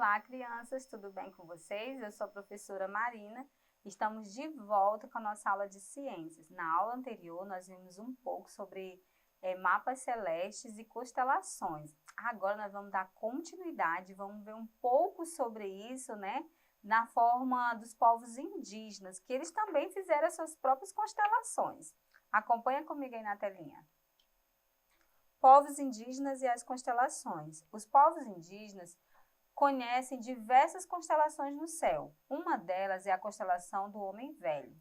Olá, crianças, tudo bem com vocês? Eu sou a professora Marina. Estamos de volta com a nossa aula de ciências. Na aula anterior, nós vimos um pouco sobre mapas celestes e constelações. Agora nós vamos dar continuidade, vamos ver um pouco sobre isso, né? Na forma dos povos indígenas, que eles também fizeram as suas próprias constelações. Acompanha comigo aí na telinha. Povos indígenas e as constelações. Os povos indígenas conhecem diversas constelações no céu. Uma delas é a constelação do Homem Velho,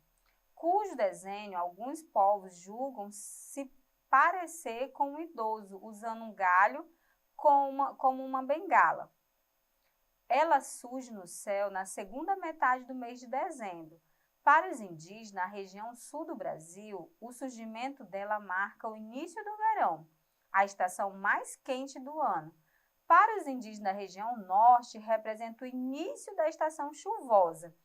cujo desenho alguns povos julgam se parecer com um idoso, usando um galho como uma bengala. Ela surge no céu na segunda metade do mês de dezembro. Para os indígenas, na região sul do Brasil, o surgimento dela marca o início do verão, a estação mais quente do ano. Para os indígenas da região norte, representa o início da estação chuvosa.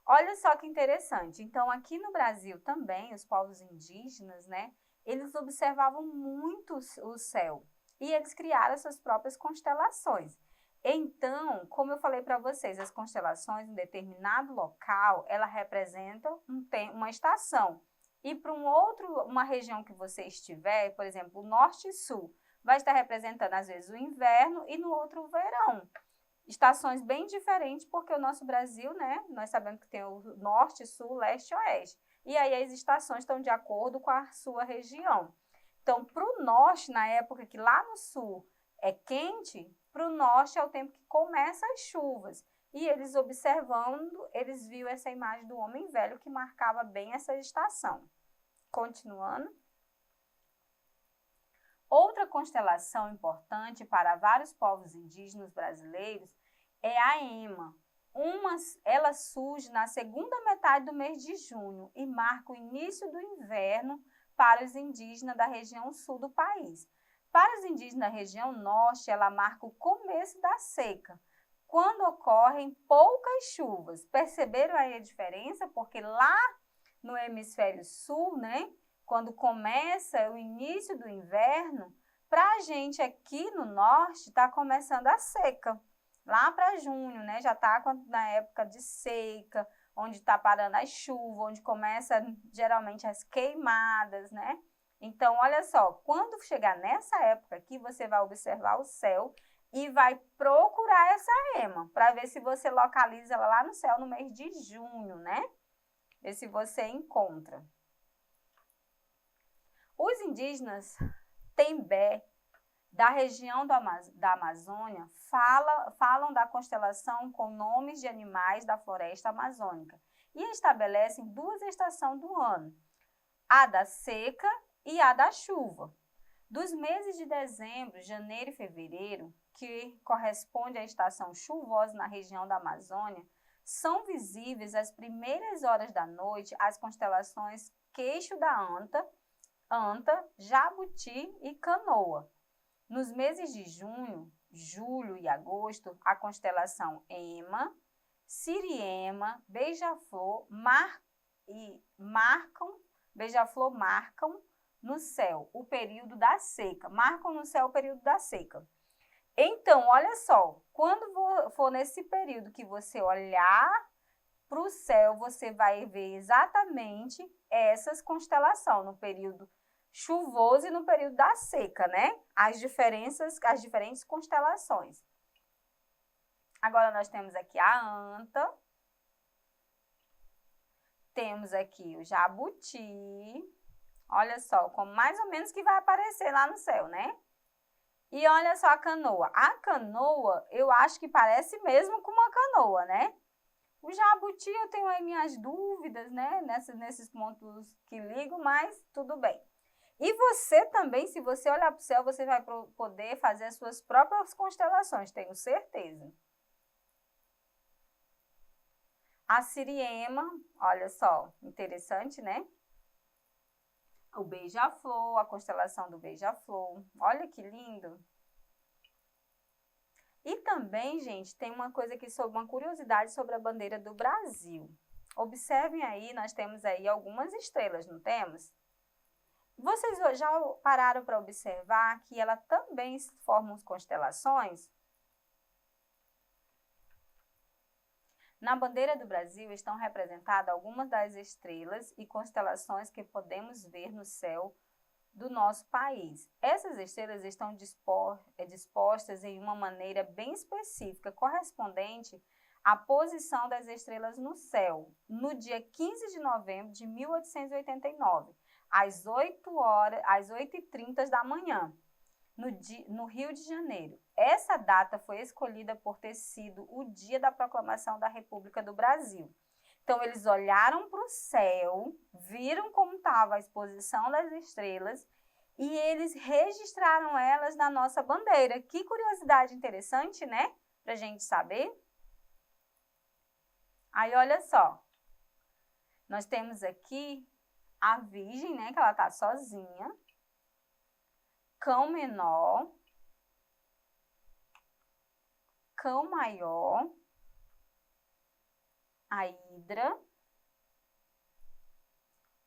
Olha só que interessante. Então, aqui no Brasil também, os povos indígenas, né, eles observavam muito o céu e eles criaram suas próprias constelações. Então, como eu falei para vocês, as constelações em determinado local, ela representa uma estação. E para uma região que você estiver, por exemplo, o norte e sul, vai estar representando, às vezes, o inverno e no outro o verão. Estações bem diferentes, porque o nosso Brasil, né, nós sabemos que tem o norte, sul, leste e oeste. E aí as estações estão de acordo com a sua região. Então, para o norte, na época que lá no sul é quente, para o norte é o tempo que começa as chuvas. E eles observando, eles viram essa imagem do homem velho que marcava bem essa estação. Continuando. Outra constelação importante para vários povos indígenas brasileiros é a Ema. Ela surge na segunda metade do mês de junho e marca o início do inverno para os indígenas da região sul do país. Para os indígenas da região norte, ela marca o começo da seca, quando ocorrem poucas chuvas. Perceberam aí a diferença? Porque lá no hemisfério sul, né, quando começa o início do inverno, para a gente aqui no norte está começando a seca. Lá para junho, né, já está na época de seca, onde está parando a chuva, onde começa geralmente as queimadas, né? Então, olha só, quando chegar nessa época aqui, você vai observar o céu e vai procurar essa Ema, para ver se você localiza ela lá no céu no mês de junho, né? Ver se você encontra. Os indígenas Tembé, da região da Amazônia, falam da constelação com nomes de animais da floresta amazônica e estabelecem duas estações do ano, a da seca e a da chuva. Dos meses de dezembro, janeiro e fevereiro, que corresponde à estação chuvosa na região da Amazônia, são visíveis às primeiras horas da noite as constelações Queixo da Anta, Jabuti e Canoa. Nos meses de junho, julho e agosto, a constelação Ema, Siriema, Beija-Flor marcam no céu o período da seca. Marcam no céu o período da seca. Então, olha só, quando for nesse período que você olhar para o céu, você vai ver exatamente essas constelações no período chuvoso e no período da seca, né? As diferentes constelações. Agora nós temos aqui a Anta, temos aqui o Jabuti, olha só, como mais ou menos que vai aparecer lá no céu, né? E olha só a Canoa. A Canoa, eu acho que parece mesmo com uma canoa, né? O Jabuti eu tenho aí minhas dúvidas, né? Nesses pontos que ligo, mas tudo bem. E você também, se você olhar para o céu, você vai poder fazer as suas próprias constelações, tenho certeza. A Siriema, olha só, interessante, né? O Beija-Flor, a constelação do Beija-Flor, olha que lindo. E também, gente, tem uma coisa aqui uma curiosidade sobre a bandeira do Brasil. Observem aí, nós temos aí algumas estrelas, não temos? Vocês já pararam para observar que ela também forma constelações? Na bandeira do Brasil estão representadas algumas das estrelas e constelações que podemos ver no céu do nosso país. Essas estrelas estão dispostas em uma maneira bem específica, correspondente à posição das estrelas no céu, no dia 15 de novembro de 1889, às 8h30 da manhã, no Rio de Janeiro. Essa data foi escolhida por ter sido o dia da proclamação da República do Brasil. Então, eles olharam para o céu, viram como estava a exposição das estrelas e eles registraram elas na nossa bandeira. Que curiosidade interessante, né? Para a gente saber. Aí, olha só. Nós temos aqui a Virgem, né? Que ela está sozinha. Cão menor. Cão maior. A Hidra,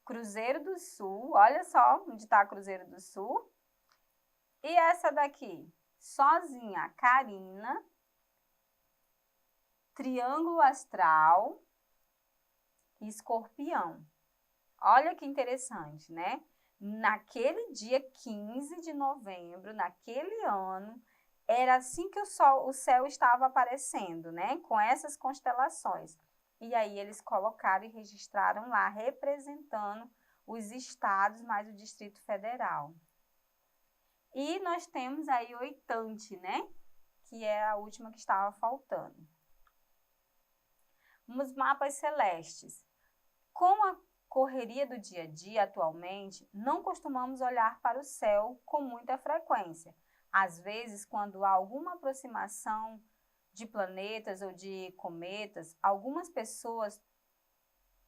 Cruzeiro do Sul, olha só onde está Cruzeiro do Sul. E essa daqui, sozinha, Carina, Triângulo Astral e Escorpião. Olha que interessante, né? Naquele dia 15 de novembro, naquele ano, era assim que o céu estava aparecendo, né? Com essas constelações. E aí eles colocaram e registraram lá, representando os estados mais o Distrito Federal. E nós temos aí o oitante, né? Que é a última que estava faltando. Os mapas celestes. Com a correria do dia a dia atualmente, não costumamos olhar para o céu com muita frequência. Às vezes, quando há alguma aproximação de planetas ou de cometas, algumas pessoas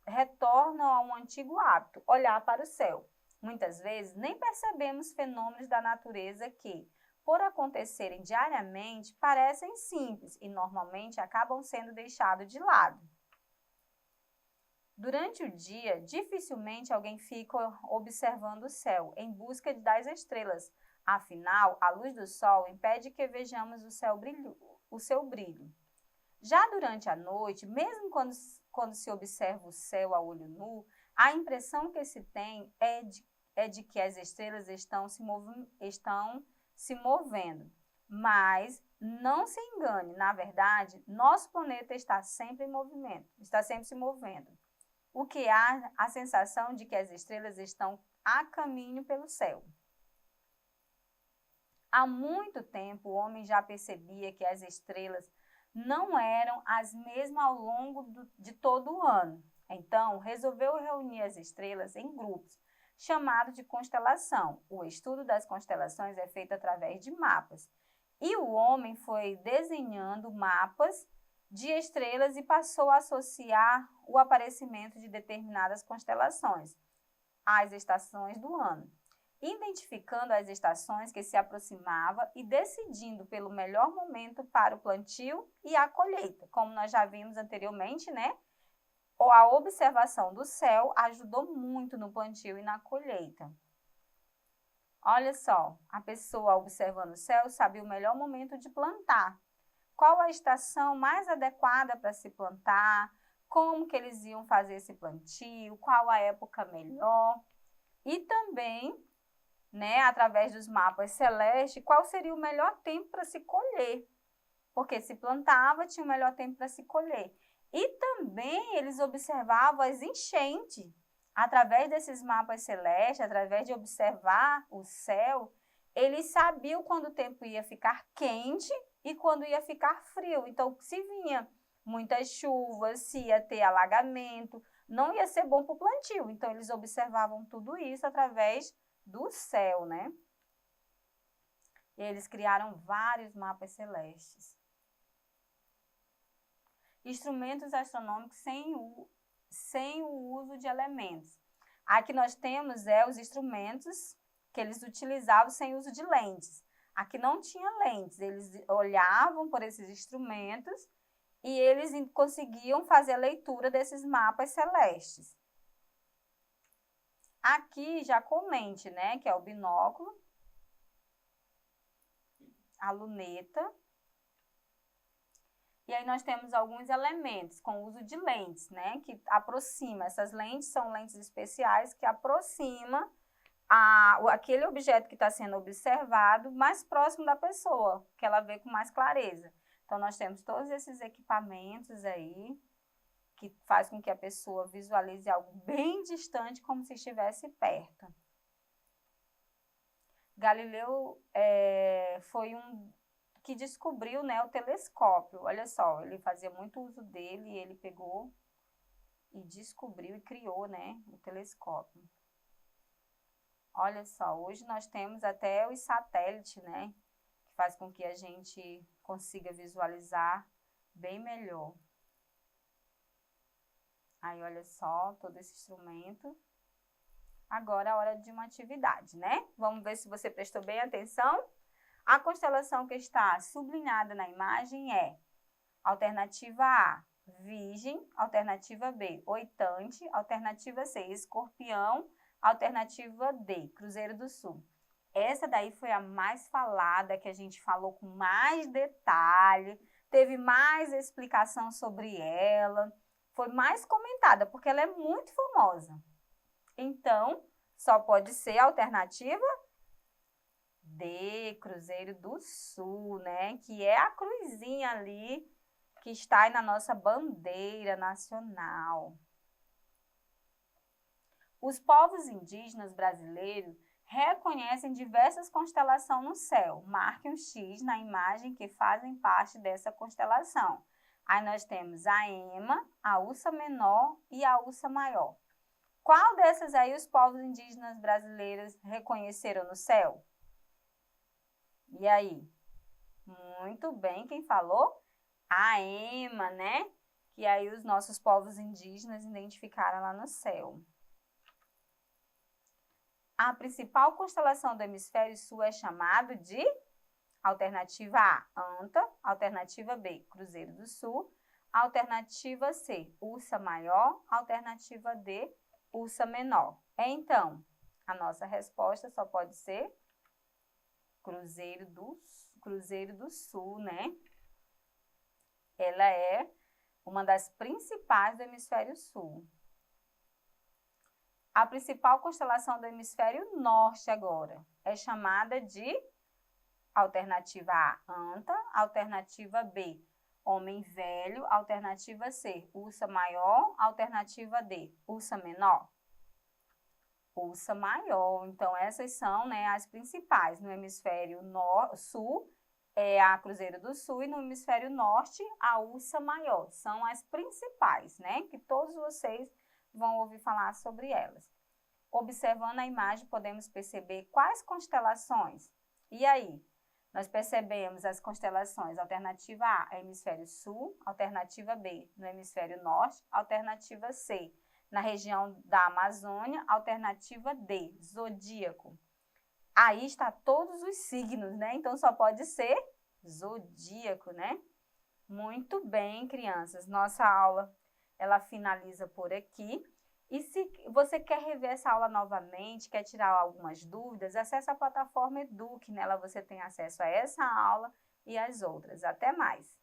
retornam a um antigo hábito, olhar para o céu. Muitas vezes nem percebemos fenômenos da natureza que, por acontecerem diariamente, parecem simples e normalmente acabam sendo deixados de lado. Durante o dia, dificilmente alguém fica observando o céu em busca das estrelas. Afinal, a luz do sol impede que vejamos o seu brilho. Já durante a noite, mesmo quando se observa o céu a olho nu, a impressão que se tem é de que as estrelas estão se movendo. Mas não se engane, na verdade, nosso planeta está sempre em movimento, está sempre se movendo. O que há a sensação de que as estrelas estão a caminho pelo céu. Há muito tempo, o homem já percebia que as estrelas não eram as mesmas ao longo de todo o ano. Então, resolveu reunir as estrelas em grupos, chamados de constelação. O estudo das constelações é feito através de mapas. E o homem foi desenhando mapas de estrelas e passou a associar o aparecimento de determinadas constelações às estações do ano, identificando as estações que se aproximavam e decidindo pelo melhor momento para o plantio e a colheita. Como nós já vimos anteriormente, né? A observação do céu ajudou muito no plantio e na colheita. Olha só, a pessoa observando o céu sabia o melhor momento de plantar. Qual a estação mais adequada para se plantar, como que eles iam fazer esse plantio, qual a época melhor. E também, né, através dos mapas celestes, qual seria o melhor tempo para se colher. Porque se plantava, tinha o melhor tempo para se colher. E também eles observavam as enchentes. Através desses mapas celestes, através de observar o céu, eles sabiam quando o tempo ia ficar quente e quando ia ficar frio. Então, se vinha muitas chuvas, se ia ter alagamento, não ia ser bom para o plantio. Então, eles observavam tudo isso através do céu, né? E eles criaram vários mapas celestes. Instrumentos astronômicos sem o uso de elementos. Aqui nós temos os instrumentos que eles utilizavam sem uso de lentes. Aqui não tinha lentes, eles olhavam por esses instrumentos e eles conseguiam fazer a leitura desses mapas celestes. Aqui já com lente, né, que é o binóculo, a luneta E aí nós temos alguns elementos com o uso de lentes, né, que aproxima. Essas lentes são lentes especiais que aproximam aquele objeto que está sendo observado mais próximo da pessoa, que ela vê com mais clareza. Então, nós temos todos esses equipamentos aí, que faz com que a pessoa visualize algo bem distante, como se estivesse perto. Galileu foi um que descobriu, né, o telescópio. Olha só, ele fazia muito uso dele, e ele pegou e descobriu e criou, né, o telescópio. Olha só, hoje nós temos até os satélites, né, que faz com que a gente consiga visualizar bem melhor. Aí, olha só, todo esse instrumento. Agora é a hora de uma atividade, né? Vamos ver se você prestou bem atenção. A constelação que está sublinhada na imagem é alternativa A, Virgem, alternativa B, Oitante, alternativa C, Escorpião, alternativa D, Cruzeiro do Sul. Essa daí foi a mais falada, que a gente falou com mais detalhe, teve mais explicação sobre ela, foi mais comentada, porque ela é muito famosa. Então, só pode ser a alternativa D, Cruzeiro do Sul, né? Que é a cruzinha ali que está aí na nossa bandeira nacional. Os povos indígenas brasileiros reconhecem diversas constelações no céu. Marque um X na imagem que fazem parte dessa constelação. Aí nós temos a Ema, a Ursa Menor e a Ursa Maior. Qual dessas aí os povos indígenas brasileiros reconheceram no céu? E aí? Muito bem, quem falou? A Ema, né? Que aí os nossos povos indígenas identificaram lá no céu. A principal constelação do hemisfério sul é chamada de alternativa A, Anta, alternativa B, Cruzeiro do Sul, alternativa C, Ursa Maior, alternativa D, Ursa Menor. Então, a nossa resposta só pode ser Cruzeiro do Sul, né? Ela é uma das principais do hemisfério sul. A principal constelação do hemisfério norte agora é chamada de alternativa A, Anta, alternativa B, Homem Velho, alternativa C, Ursa Maior, alternativa D, Ursa Menor. Ursa Maior. Então, essas são, né, as principais. No hemisfério sul é a Cruzeiro do Sul e no hemisfério norte a Ursa Maior. São as principais, né, que todos vocês vão ouvir falar sobre elas. Observando a imagem, podemos perceber quais constelações. E aí? Nós percebemos as constelações alternativa A, hemisfério sul, alternativa B, no hemisfério norte, alternativa C, na região da Amazônia, alternativa D, zodíaco. Aí está todos os signos, né? Então, só pode ser zodíaco, né? Muito bem, crianças. Nossa aula, ela finaliza por aqui. E se você quer rever essa aula novamente, quer tirar algumas dúvidas, acesse a plataforma Eduque. Nela você tem acesso a essa aula e as outras. Até mais!